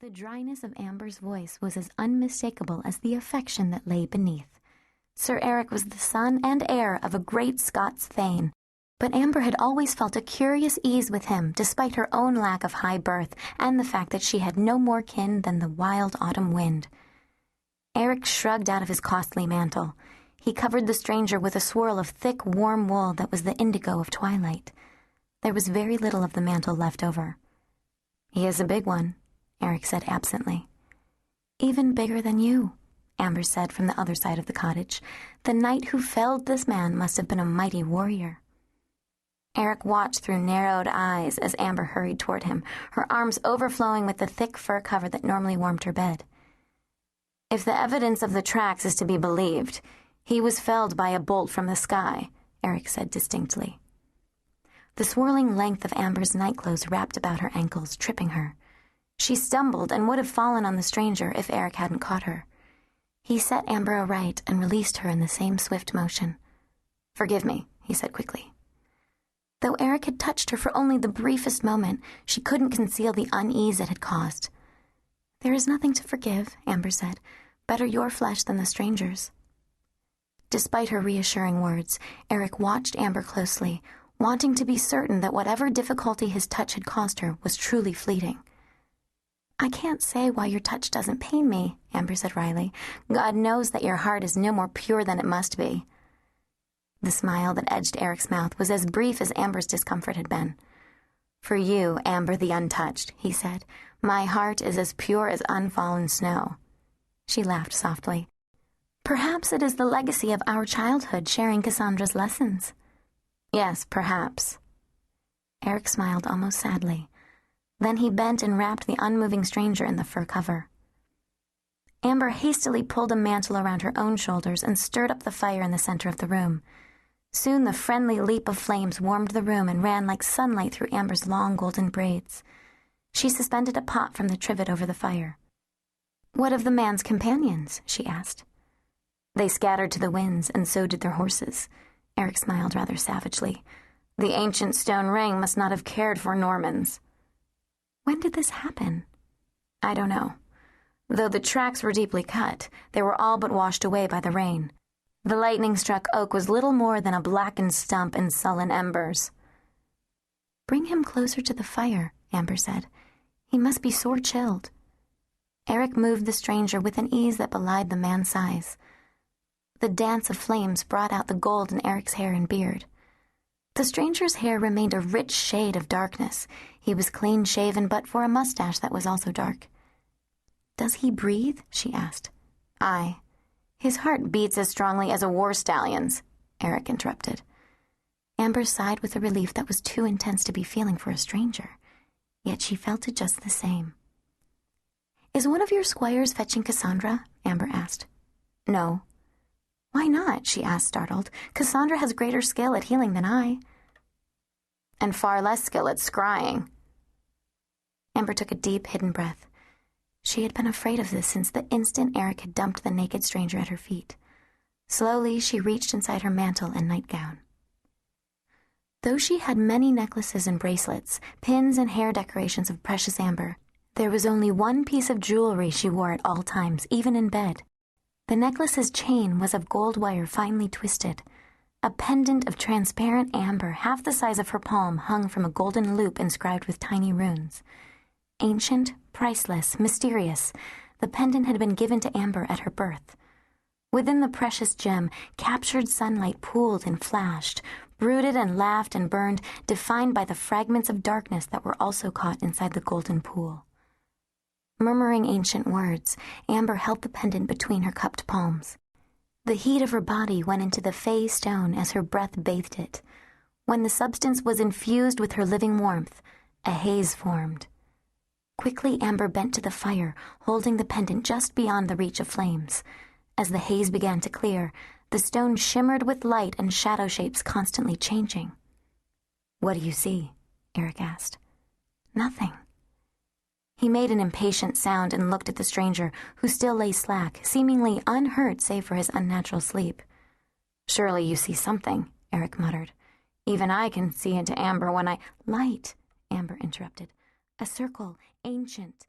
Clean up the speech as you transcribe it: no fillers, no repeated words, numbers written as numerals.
The dryness of Amber's voice was as unmistakable as the affection that lay beneath. Sir Eric was the son and heir of a great Scots thane, but Amber had always felt a curious ease with him despite her own lack of high birth and the fact that she had no more kin than the wild autumn wind. Eric shrugged out of his costly mantle. He covered the stranger with a swirl of thick, warm wool that was the indigo of twilight. There was very little of the mantle left over. "He is a big one," Eric said absently. "Even bigger than you," Amber said from the other side of the cottage. "The knight who felled this man must have been a mighty warrior." Eric watched through narrowed eyes as Amber hurried toward him, her arms overflowing with the thick fur cover that normally warmed her bed. "If the evidence of the tracks is to be believed, he was felled by a bolt from the sky," Eric said distinctly. The swirling length of Amber's nightclothes wrapped about her ankles, tripping her. She stumbled and would have fallen on the stranger if Eric hadn't caught her. He set Amber aright and released her in the same swift motion. "Forgive me," he said quickly. Though Eric had touched her for only the briefest moment, she couldn't conceal the unease it had caused. "There is nothing to forgive," Amber said. "Better your flesh than the stranger's." Despite her reassuring words, Eric watched Amber closely, wanting to be certain that whatever difficulty his touch had caused her was truly fleeting. "I can't say why your touch doesn't pain me," Amber said wryly. "God knows that your heart is no more pure than it must be." The smile that edged Eric's mouth was as brief as Amber's discomfort had been. "For you, Amber the Untouched," he said, "my heart is as pure as unfallen snow." She laughed softly. "Perhaps it is the legacy of our childhood sharing Cassandra's lessons." "Yes, perhaps." Eric smiled almost sadly. Then he bent and wrapped the unmoving stranger in the fur cover. Amber hastily pulled a mantle around her own shoulders and stirred up the fire in the center of the room. Soon the friendly leap of flames warmed the room and ran like sunlight through Amber's long golden braids. She suspended a pot from the trivet over the fire. "What of the man's companions?" she asked. "They scattered to the winds, and so did their horses." Eric smiled rather savagely. "The ancient stone ring must not have cared for Normans." "When did this happen?" "I don't know. Though the tracks were deeply cut, they were all but washed away by the rain. The lightning-struck oak was little more than a blackened stump in sullen embers." "Bring him closer to the fire," Amber said. "He must be sore chilled." Eric moved the stranger with an ease that belied the man's size. The dance of flames brought out the gold in Eric's hair and beard. The stranger's hair remained a rich shade of darkness. He was clean-shaven but for a mustache that was also dark. "Does he breathe?" she asked. "Aye. His heart beats as strongly as a war stallion's," Eric interrupted. Amber sighed with a relief that was too intense to be feeling for a stranger, yet she felt it just the same. "Is one of your squires fetching Cassandra?" Amber asked. "No." "Why not?" she asked, startled. "Cassandra has greater skill at healing than I." "And far less skill at scrying." Amber took a deep, hidden breath. She had been afraid of this since the instant Eric had dumped the naked stranger at her feet. Slowly, she reached inside her mantle and nightgown. Though she had many necklaces and bracelets, pins and hair decorations of precious amber, there was only one piece of jewelry she wore at all times, even in bed. The necklace's chain was of gold wire finely twisted. A pendant of transparent amber, half the size of her palm, hung from a golden loop inscribed with tiny runes. Ancient, priceless, mysterious, the pendant had been given to Amber at her birth. Within the precious gem, captured sunlight pooled and flashed, brooded and laughed and burned, defined by the fragments of darkness that were also caught inside the golden pool. Murmuring ancient words, Amber held the pendant between her cupped palms. The heat of her body went into the fey stone as her breath bathed it. When the substance was infused with her living warmth, a haze formed. Quickly, Amber bent to the fire, holding the pendant just beyond the reach of flames. As the haze began to clear, the stone shimmered with light and shadow shapes constantly changing. "What do you see?" Eric asked. "Nothing." He made an impatient sound and looked at the stranger, who still lay slack, seemingly unhurt save for his unnatural sleep. "Surely you see something," Eric muttered. "Even I can see into amber when I—" "Light," Amber interrupted. "A circle, ancient,